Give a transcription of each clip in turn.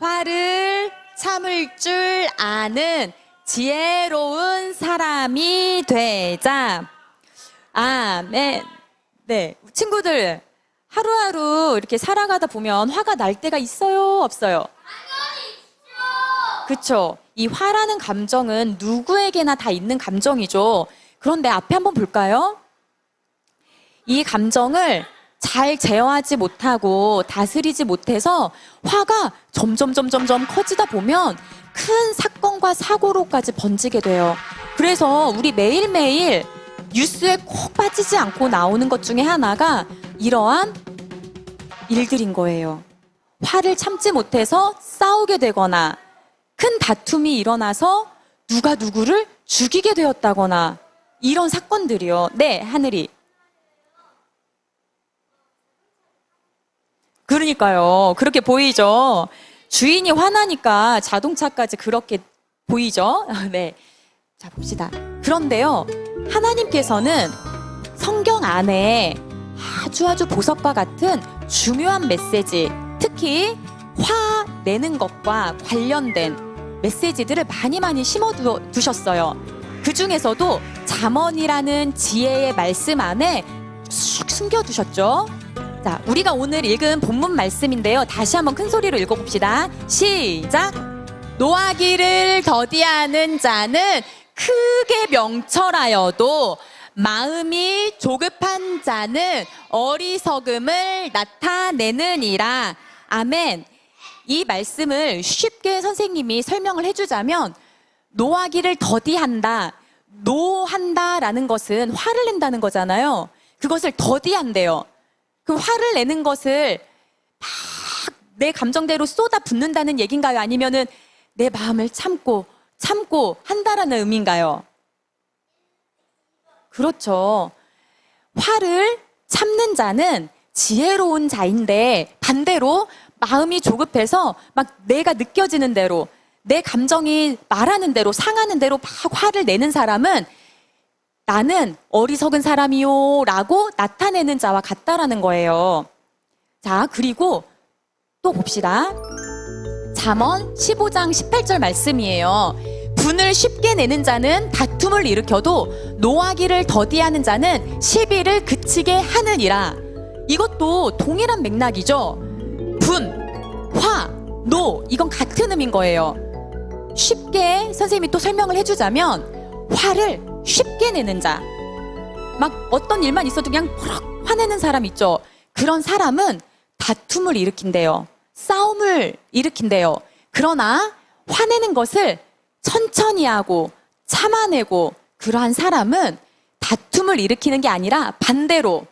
화를 참을 줄 아는 지혜로운 사람이 되자. 아멘. 네, 친구들 하루하루 이렇게 살아가다 보면 화가 날 때가 있어요, 없어요? 그쵸? 이 화라는 감정은 누구에게나 다 있는 감정이죠. 그런데 앞에 한번 볼까요? 이 감정을 잘 제어하지 못하고 다스리지 못해서 화가 점점 커지다 보면 큰 사건과 사고로까지 번지게 돼요. 그래서 우리 매일매일 뉴스에 꼭 빠지지 않고 나오는 것 중에 하나가 이러한 일들인 거예요. 화를 참지 못해서 싸우게 되거나 큰 다툼이 일어나서 누가 누구를 죽이게 되었다거나 이런 사건들이요. 네, 하늘이. 그러니까요. 그렇게 보이죠. 주인이 화나니까 자동차까지 그렇게 보이죠. 네. 자, 봅시다. 그런데요. 하나님께서는 성경 안에 아주 보석과 같은 중요한 메시지, 특히 화 내는 것과 관련된 메시지들을 많이 심어 두셨어요. 그 중에서도 잠언이라는 지혜의 말씀 안에 쑥 숨겨두셨죠. 자, 우리가 오늘 읽은 본문 말씀인데요. 다시 한번 큰 소리로 읽어봅시다. 시작! 노하기를 더디하는 자는 크게 명철하여도 마음이 조급한 자는 어리석음을 나타내느니라. 아멘. 이 말씀을 쉽게 선생님이 설명을 해주자면 노하기를 더디한다, 노한다라는 것은 화를 낸다는 거잖아요. 그것을 더디한대요. 그 화를 내는 것을 막 내 감정대로 쏟아 붓는다는 얘기인가요? 아니면은 내 마음을 참고 한다라는 의미인가요? 그렇죠. 화를 참는 자는 지혜로운 자인데 반대로 마음이 조급해서 막 내가 느껴지는 대로 내 감정이 말하는 대로 상하는 대로 막 화를 내는 사람은 나는 어리석은 사람이요 라고 나타내는 자와 같다라는 거예요. 자, 그리고 또 봅시다. 잠언 15장 18절 말씀이에요. 분을 쉽게 내는 자는 다툼을 일으켜도 노하기를 더디하는 자는 시비를 그치게 하느니라. 이것도 동일한 맥락이죠. 분, 화, 노 이건 같은 의미인 거예요. 쉽게 선생님이 또 설명을 해주자면 화를 쉽게 내는 자, 막 어떤 일만 있어도 그냥 푸럭 화내는 사람 있죠. 그런 사람은 다툼을 일으킨대요. 싸움을 일으킨대요. 그러나 화내는 것을 천천히 하고 참아내고 그러한 사람은 다툼을 일으키는 게 아니라 반대로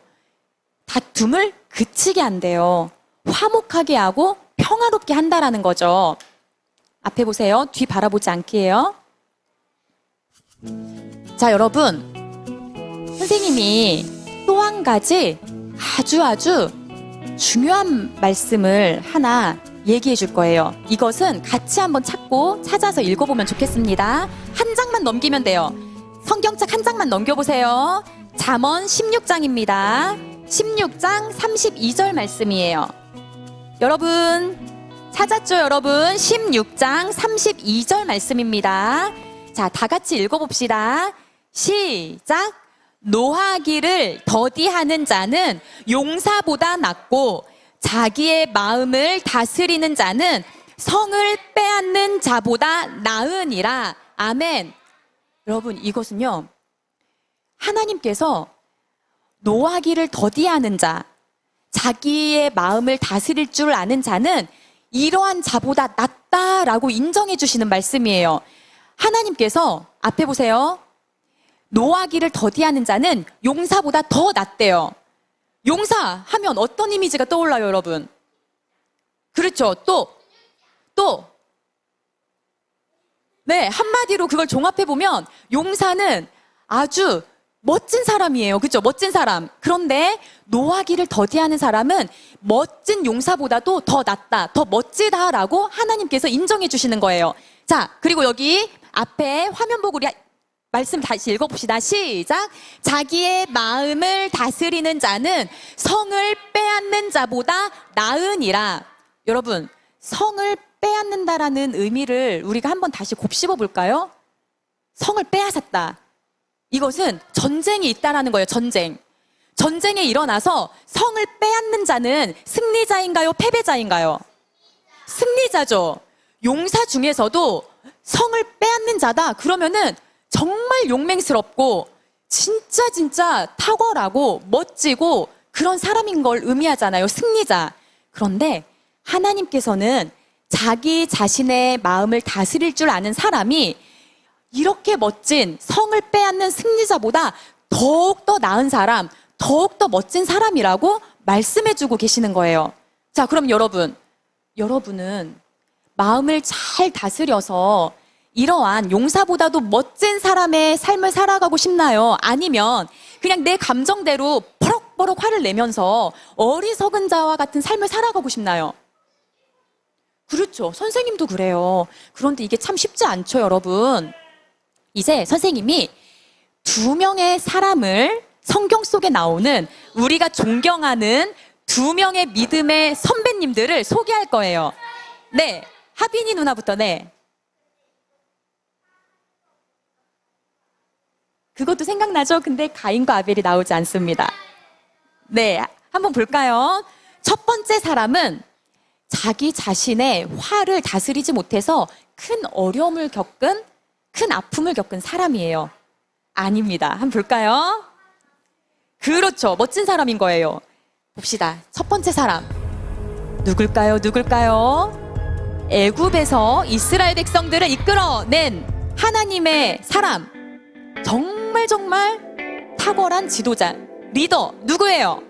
다툼을 그치게 한대요. 화목하게 하고 평화롭게 한다라는 거죠. 앞에 보세요. 뒤 바라보지 않게요. 자, 여러분, 선생님이 또 한 가지 아주 중요한 말씀을 하나 얘기해 줄 거예요. 이것은 같이 한번 찾아서 읽어보면 좋겠습니다. 한 장만 넘기면 돼요. 성경책 한 장만 넘겨보세요. 잠언 16장입니다. 16장 32절 말씀이에요. 여러분 찾았죠? 여러분 16장 32절 말씀입니다. 자, 다 같이 읽어봅시다. 시작! 노하기를 더디하는 자는 용사보다 낫고 자기의 마음을 다스리는 자는 성을 빼앗는 자보다 나으니라. 아멘. 여러분, 이것은요, 하나님께서 노하기를 더디하는 자, 자기의 마음을 다스릴 줄 아는 자는 이러한 자보다 낫다라고 인정해 주시는 말씀이에요. 하나님께서 앞에 보세요. 노하기를 더디하는 자는 용사보다 더 낫대요. 용사 하면 어떤 이미지가 떠올라요, 여러분? 그렇죠. 또. 네, 한마디로 그걸 종합해보면 용사는 아주 멋진 사람이에요. 그렇죠? 멋진 사람. 그런데 노하기를 더디하는 사람은 멋진 용사보다도 더 낫다, 더 멋지다라고 하나님께서 인정해 주시는 거예요. 자, 그리고 여기 앞에 화면 보고 우리 말씀 다시 읽어봅시다. 시작! 자기의 마음을 다스리는 자는 성을 빼앗는 자보다 나으니라. 여러분, 성을 빼앗는다라는 의미를 우리가 한번 다시 곱씹어 볼까요? 성을 빼앗았다. 이것은 전쟁이 있다라는 거예요. 전쟁이 일어나서 성을 빼앗는 자는 승리자인가요? 패배자인가요? 승리자죠. 용사 중에서도 성을 빼앗는 자다. 그러면은 정말 용맹스럽고 진짜 탁월하고 멋지고 그런 사람인 걸 의미하잖아요. 승리자. 그런데 하나님께서는 자기 자신의 마음을 다스릴 줄 아는 사람이 이렇게 멋진 성을 빼앗는 승리자보다 더욱더 나은 사람, 더욱더 멋진 사람이라고 말씀해주고 계시는 거예요. 자, 그럼 여러분은 마음을 잘 다스려서 이러한 용사보다도 멋진 사람의 삶을 살아가고 싶나요? 아니면 그냥 내 감정대로 버럭버럭 화를 내면서 어리석은 자와 같은 삶을 살아가고 싶나요? 그렇죠. 선생님도 그래요. 그런데 이게 참 쉽지 않죠, 여러분. 이제 선생님이 2명의 사람을 성경 속에 나오는 우리가 존경하는 2명의 믿음의 선배님들을 소개할 거예요. 네, 하빈이 누나부터. 네. 그것도 생각나죠? 근데 가인과 아벨이 나오지 않습니다. 네, 한번 볼까요? 첫 번째 사람은 자기 자신의 화를 다스리지 못해서 큰 어려움을 겪은, 큰 아픔을 겪은 사람이에요. 아닙니다. 한번 볼까요? 그렇죠. 멋진 사람인 거예요. 봅시다. 첫 번째 사람. 누굴까요? 애굽에서 이스라엘 백성들을 이끌어낸 하나님의 사람. 정말 탁월한 지도자, 리더. 누구예요?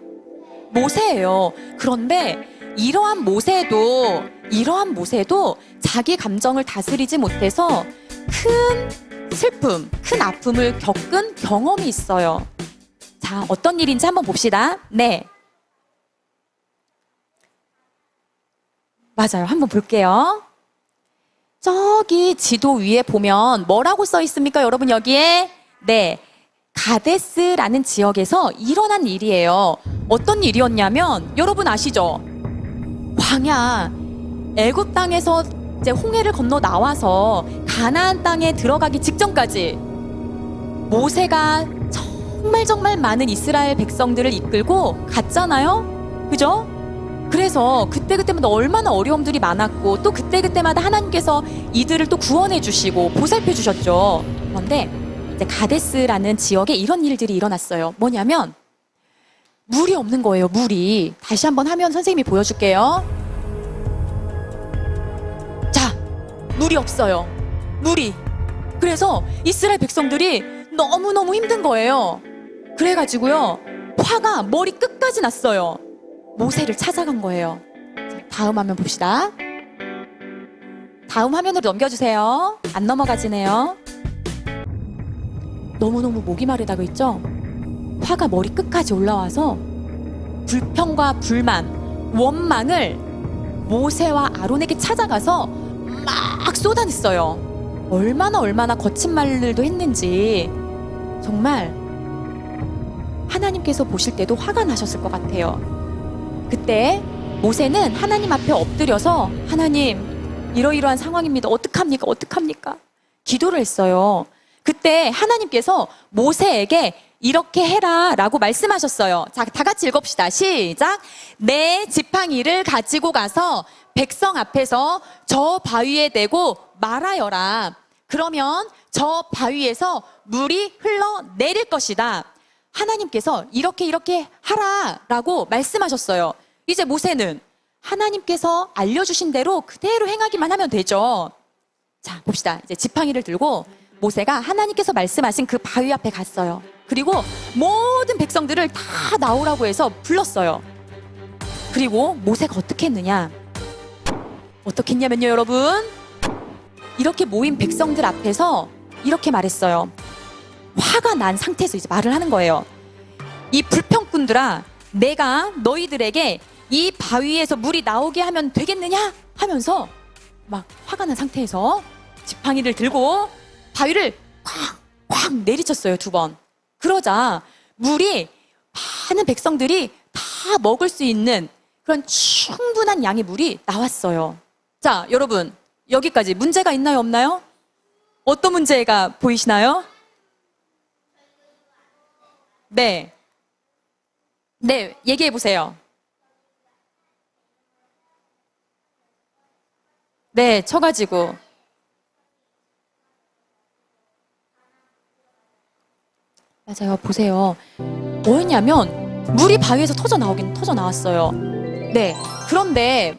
모세예요. 그런데 이러한 모세도 자기 감정을 다스리지 못해서 큰 슬픔, 큰 아픔을 겪은 경험이 있어요. 자, 어떤 일인지 한번 봅시다. 네. 맞아요. 한번 볼게요. 저기 지도 위에 보면 뭐라고 써 있습니까? 여러분 여기에? 네. 가데스라는 지역에서 일어난 일이에요. 어떤 일이었냐면 여러분 아시죠? 광야, 애굽 땅에서 이제 홍해를 건너 나와서 가나안 땅에 들어가기 직전까지 모세가 정말 많은 이스라엘 백성들을 이끌고 갔잖아요. 그죠? 그래서 그때마다 얼마나 어려움들이 많았고 또 그때마다 하나님께서 이들을 또 구원해 주시고 보살펴 주셨죠. 그런데 이제 가데스라는 지역에 이런 일들이 일어났어요. 뭐냐면 물이 없는 거예요. 물이. 다시 한번 화면 선생님이 보여줄게요. 자, 물이 없어요. 물이. 그래서 이스라엘 백성들이 너무너무 힘든 거예요. 그래가지고요, 화가 머리 끝까지 났어요. 모세를 찾아간 거예요. 자, 다음 화면 봅시다. 다음 화면으로 넘겨주세요. 안 넘어가지네요. 너무너무 목이 마르다고 했죠? 화가 머리 끝까지 올라와서 불평과 불만, 원망을 모세와 아론에게 찾아가서 막 쏟아냈어요. 얼마나 거친 말들도 했는지 정말 하나님께서 보실 때도 화가 나셨을 것 같아요. 그때 모세는 하나님 앞에 엎드려서 하나님, 이러이러한 상황입니다. 어떡합니까? 기도를 했어요. 그때 하나님께서 모세에게 이렇게 해라 라고 말씀하셨어요. 자, 다 같이 읽읍시다. 시작. 내 지팡이를 가지고 가서 백성 앞에서 저 바위에 대고 말하여라. 그러면 저 바위에서 물이 흘러내릴 것이다. 하나님께서 이렇게 하라 라고 말씀하셨어요. 이제 모세는 하나님께서 알려주신 대로 그대로 행하기만 하면 되죠. 자, 봅시다. 이제 지팡이를 들고 모세가 하나님께서 말씀하신 그 바위 앞에 갔어요. 그리고 모든 백성들을 다 나오라고 해서 불렀어요. 그리고 모세가 어떻게 했느냐? 어떻게 했냐면요, 여러분. 이렇게 모인 백성들 앞에서 이렇게 말했어요. 화가 난 상태에서 이제 말을 하는 거예요. 이 불평꾼들아, 내가 너희들에게 이 바위에서 물이 나오게 하면 되겠느냐? 하면서 막 화가 난 상태에서 지팡이를 들고 바위를 꽉 내리쳤어요. 2번. 그러자 물이 많은 백성들이 다 먹을 수 있는 그런 충분한 양의 물이 나왔어요. 자, 여러분, 여기까지 문제가 있나요, 없나요? 어떤 문제가 보이시나요? 네. 네, 얘기해 보세요. 네, 쳐가지고. 맞아요, 보세요. 뭐였냐면, 물이 바위에서 터져 나오긴 터져 나왔어요. 네. 그런데,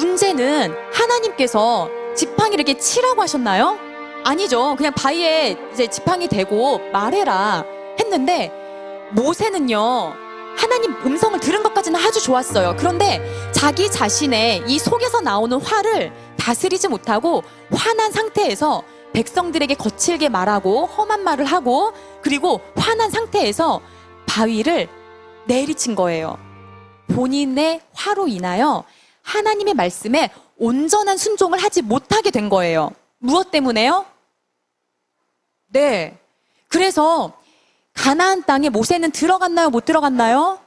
문제는 하나님께서 지팡이를 이렇게 치라고 하셨나요? 아니죠. 그냥 바위에 이제 지팡이 대고 말해라 했는데 모세는요, 하나님 음성을 들은 것까지는 아주 좋았어요. 그런데 자기 자신의 이 속에서 나오는 화를 다스리지 못하고 화난 상태에서 백성들에게 거칠게 말하고 험한 말을 하고 그리고 화난 상태에서 바위를 내리친 거예요. 본인의 화로 인하여 하나님의 말씀에 온전한 순종을 하지 못하게 된 거예요. 무엇 때문에요? 네. 그래서 가나안 땅에 모세는 들어갔나요? 못 들어갔나요?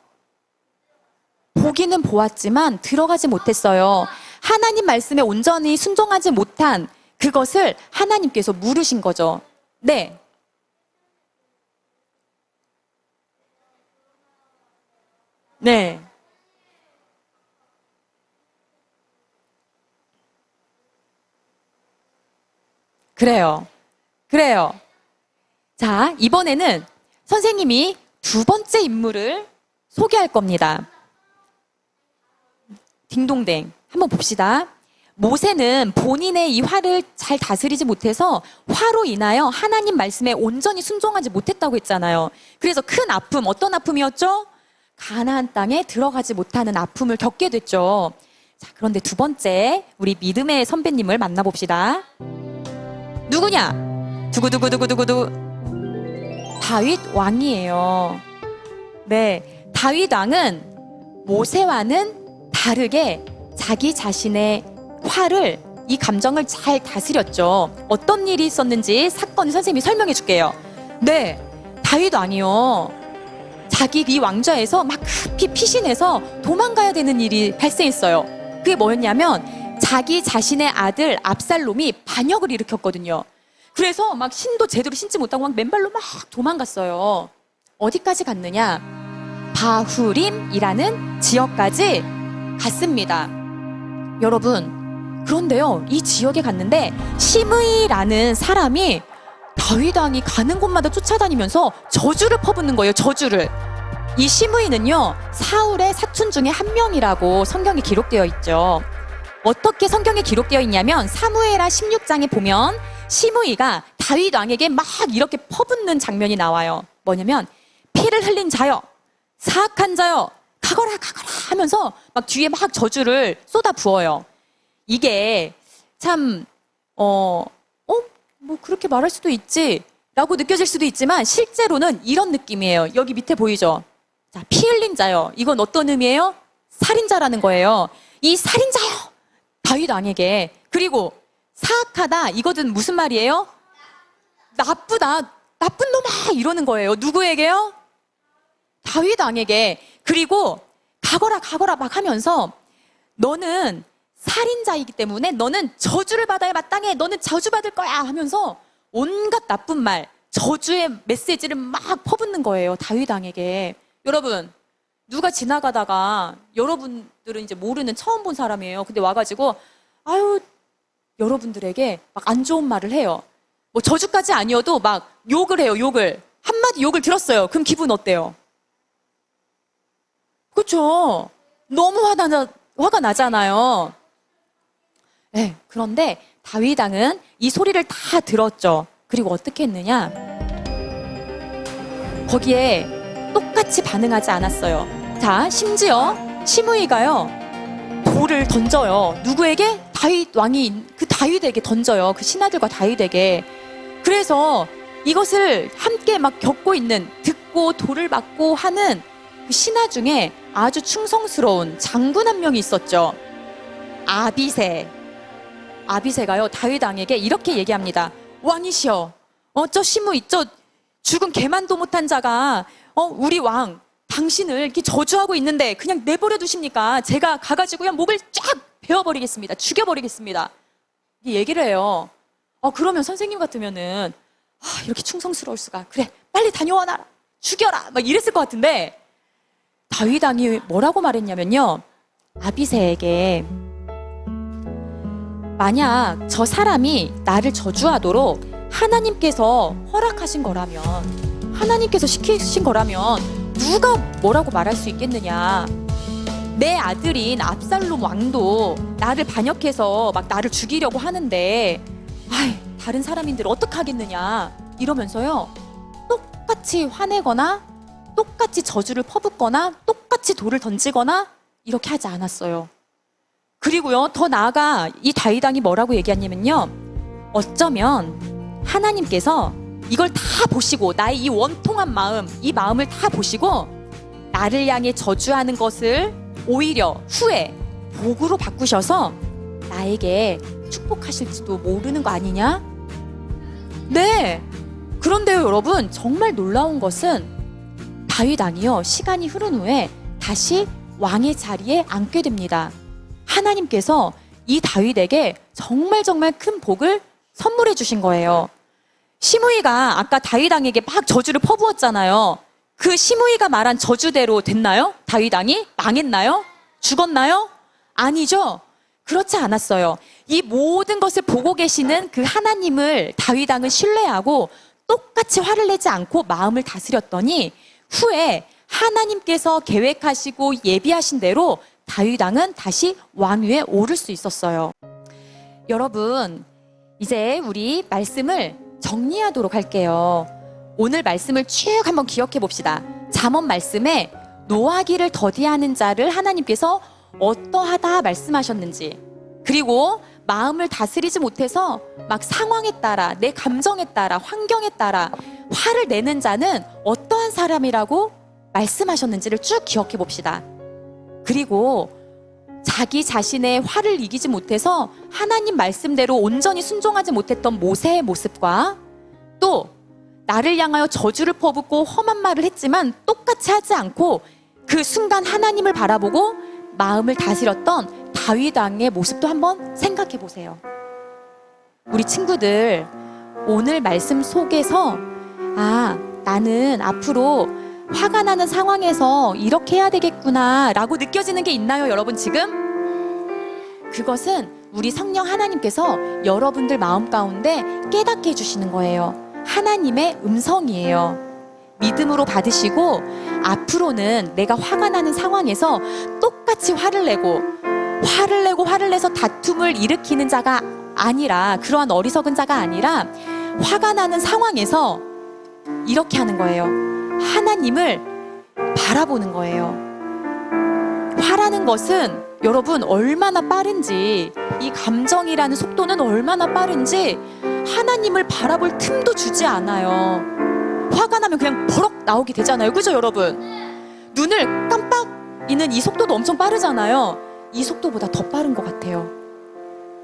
보기는 보았지만 들어가지 못했어요. 하나님 말씀에 온전히 순종하지 못한 그것을 하나님께서 물으신 거죠. 네. 네. 그래요. 그래요. 자, 이번에는 선생님이 두 번째 인물을 소개할 겁니다. 딩동댕. 한번 봅시다. 모세는 본인의 이 화를 잘 다스리지 못해서 화로 인하여 하나님 말씀에 온전히 순종하지 못했다고 했잖아요. 그래서 큰 아픔, 어떤 아픔이었죠? 가나안 땅에 들어가지 못하는 아픔을 겪게 됐죠. 자, 그런데 두 번째, 우리 믿음의 선배님을 만나봅시다. 누구냐? 두구두구두구두구두. 다윗 왕이에요. 네. 다윗 왕은 모세와는 다르게 자기 자신의 화를, 이 감정을 잘 다스렸죠. 어떤 일이 있었는지 사건을 선생님이 설명해 줄게요. 네. 다윗 왕이요. 자기 이 왕좌에서 막 급히 피신해서 도망가야 되는 일이 발생했어요. 그게 뭐였냐면 자기 자신의 아들 압살롬이 반역을 일으켰거든요. 그래서 막 신도 제대로 신지 못하고 막 맨발로 막 도망갔어요. 어디까지 갔느냐? 바후림이라는 지역까지 갔습니다. 여러분, 그런데요, 이 지역에 갔는데 시므이라는 사람이 다윗 왕이 가는 곳마다 쫓아다니면서 저주를 퍼붓는 거예요. 저주를. 이 시므이는요, 사울의 사촌 중에 한 명이라고 성경에 기록되어 있죠. 어떻게 성경에 기록되어 있냐면 사무엘하 16장에 보면 시므이가 다윗 왕에게 막 이렇게 퍼붓는 장면이 나와요. 뭐냐면 피를 흘린 자여, 사악한 자여, 가거라 가거라 하면서 막 뒤에 막 저주를 쏟아 부어요. 이게 참 뭐 그렇게 말할 수도 있지 라고 느껴질 수도 있지만 실제로는 이런 느낌이에요. 여기 밑에 보이죠? 자, 피 흘린 자요. 이건 어떤 의미예요? 살인자라는 거예요. 이 살인자요. 다윗 왕에게. 그리고 사악하다. 이것은 무슨 말이에요? 나쁘다. 나쁜 놈아. 이러는 거예요. 누구에게요? 다윗 왕에게. 그리고 가거라 가거라 막 하면서 너는 살인자이기 때문에 너는 저주를 받아야 마땅해. 너는 저주받을 거야 하면서 온갖 나쁜 말, 저주의 메시지를 막 퍼붓는 거예요. 다윗 왕에게. 여러분, 누가 지나가다가 여러분들은 이제 모르는 처음 본 사람이에요. 근데 와가지고 아유 여러분들에게 막 안 좋은 말을 해요. 뭐 저주까지 아니어도 막 욕을 해요. 욕을. 한마디 욕을 들었어요. 그럼 기분 어때요? 그렇죠? 너무 화가 나잖아요. 네, 그런데 다윗 왕은 이 소리를 다 들었죠. 그리고 어떻게 했느냐? 거기에 똑같이 반응하지 않았어요. 자, 심지어 시므이가요, 돌을 던져요. 누구에게? 다윗 왕이 그 다윗에게 던져요. 그 신하들과 다윗에게. 그래서 이것을 함께 막 겪고 있는, 듣고 돌을 맞고 하는 그 신하 중에 아주 충성스러운 장군 한 명이 있었죠. 아비새. 아비새가요, 다윗 왕에게 이렇게 얘기합니다. 왕이시여, 저 시므이, 저 죽은 개만도 못한 자가 우리 왕 당신을 이렇게 저주하고 있는데 그냥 내버려 두십니까? 제가 가가지고요 목을 쫙 베어버리겠습니다. 죽여버리겠습니다. 이 얘기를 해요. 그러면 선생님 같으면은 이렇게 충성스러울 수가. 그래, 빨리 다녀와라. 죽여라. 막 이랬을 것 같은데 다윗 왕이 뭐라고 말했냐면요. 아비새에게 만약 저 사람이 나를 저주하도록 하나님께서 허락하신 거라면, 하나님께서 시키신 거라면 누가 뭐라고 말할 수 있겠느냐. 내 아들인 압살롬 왕도 나를 반역해서 막 나를 죽이려고 하는데 다른 사람인들 어떡하겠느냐 이러면서요. 똑같이 화내거나 똑같이 저주를 퍼붓거나 똑같이 돌을 던지거나 이렇게 하지 않았어요. 그리고요, 더 나아가 이 다윗 왕이 뭐라고 얘기하냐면요. 어쩌면 하나님께서 이걸 다 보시고, 나의 이 원통한 마음, 이 마음을 다 보시고 나를 향해 저주하는 것을 오히려 후에 복으로 바꾸셔서 나에게 축복하실지도 모르는 거 아니냐? 네. 그런데요, 여러분, 정말 놀라운 것은 다윗 왕이요, 시간이 흐른 후에 다시 왕의 자리에 앉게 됩니다. 하나님께서 이 다윗에게 정말 큰 복을 선물해 주신 거예요. 시므이가 아까 다윗 왕에게 막 저주를 퍼부었잖아요. 그 시므이가 말한 저주대로 됐나요? 다윗 왕이 망했나요? 죽었나요? 아니죠. 그렇지 않았어요. 이 모든 것을 보고 계시는 그 하나님을 다윗 왕은 신뢰하고 똑같이 화를 내지 않고 마음을 다스렸더니 후에 하나님께서 계획하시고 예비하신 대로 다윗 왕은 다시 왕위에 오를 수 있었어요. 여러분, 이제 우리 말씀을 정리하도록 할게요. 오늘 말씀을 쭉 한번 기억해 봅시다. 잠언 말씀에 노하기를 더디하는 자를 하나님께서 어떠하다 말씀하셨는지, 그리고 마음을 다스리지 못해서 막 상황에 따라, 내 감정에 따라, 환경에 따라 화를 내는 자는 어떠한 사람이라고 말씀하셨는지를 쭉 기억해 봅시다. 그리고 자기 자신의 화를 이기지 못해서 하나님 말씀대로 온전히 순종하지 못했던 모세의 모습과, 또 나를 향하여 저주를 퍼붓고 험한 말을 했지만 똑같이 하지 않고 그 순간 하나님을 바라보고 마음을 다스렸던 다윗 왕의 모습도 한번 생각해 보세요. 우리 친구들, 오늘 말씀 속에서 나는 앞으로 화가 나는 상황에서 이렇게 해야 되겠구나 라고 느껴지는 게 있나요, 여러분? 지금? 그것은 우리 성령 하나님께서 여러분들 마음 가운데 깨닫게 해주시는 거예요. 하나님의 음성이에요. 믿음으로 받으시고 앞으로는 내가 화가 나는 상황에서 똑같이 화를 내서 다툼을 일으키는 자가 아니라, 그러한 어리석은 자가 아니라 화가 나는 상황에서 이렇게 하는 거예요. 하나님을 바라보는 거예요. 화라는 것은 여러분 얼마나 빠른지, 이 감정이라는 속도는 얼마나 빠른지 하나님을 바라볼 틈도 주지 않아요. 화가 나면 그냥 버럭 나오게 되잖아요. 그죠, 여러분? 눈을 깜빡이는 이 속도도 엄청 빠르잖아요. 이 속도보다 더 빠른 것 같아요.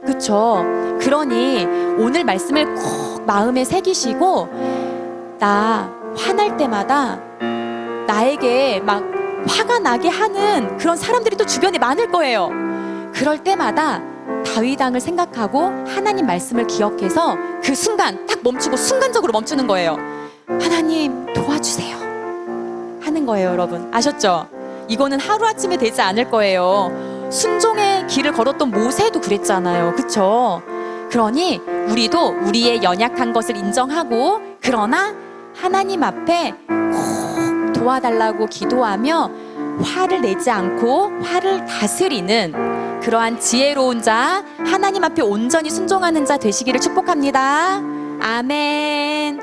그쵸? 그러니 오늘 말씀을 꼭 마음에 새기시고, 나 화날 때마다 나에게 막 화가 나게 하는 그런 사람들이 또 주변에 많을 거예요. 그럴 때마다 다윗 왕을 생각하고 하나님 말씀을 기억해서 그 순간 딱 멈추고 순간적으로 멈추는 거예요. 하나님 도와주세요 하는 거예요. 여러분 아셨죠? 이거는 하루아침에 되지 않을 거예요. 순종의 길을 걸었던 모세도 그랬잖아요. 그쵸? 그러니 우리도 우리의 연약한 것을 인정하고, 그러나 하나님 앞에 꼭 도와달라고 기도하며 화를 내지 않고 화를 다스리는 그러한 지혜로운 자, 하나님 앞에 온전히 순종하는 자 되시기를 축복합니다. 아멘.